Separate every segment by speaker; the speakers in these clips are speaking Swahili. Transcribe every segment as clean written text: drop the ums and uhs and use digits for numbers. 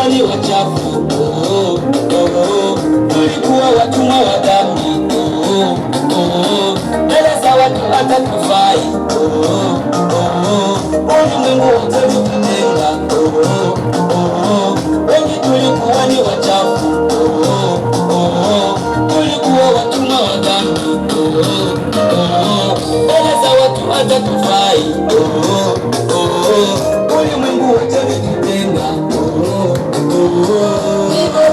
Speaker 1: Wengi wachafu, tulikuwa watumwa wa dhambi, mbele za watu hata tufai, ulimwengu wote ulitutenga. Wengi tulikuwa ni wachafu, tulikuwa watumwa wa dhambi, mbele za watu hata tufai, ulimwengu wote ulitutenga.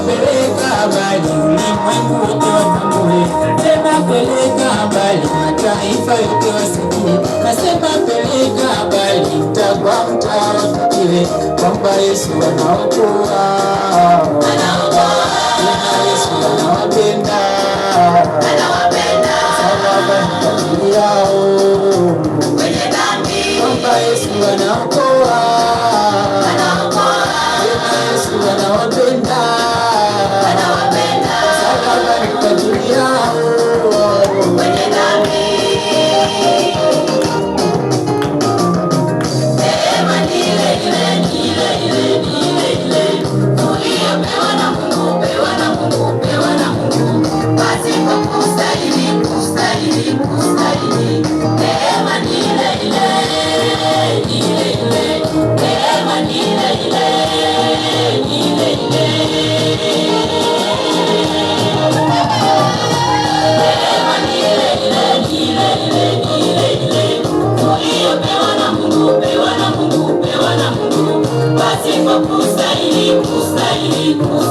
Speaker 2: Peleka habari ulimwengu wote watambue, tena peleka habari mataifa yote wasikie. Nasema peleka habari mtakuwa mtawafikiwe kwamba Yesu anaokoa, tena Yesu anawapenda, sababu ni kwa ajili yao, kwamba Yesu anaokoa, tena Yesu anawapenda.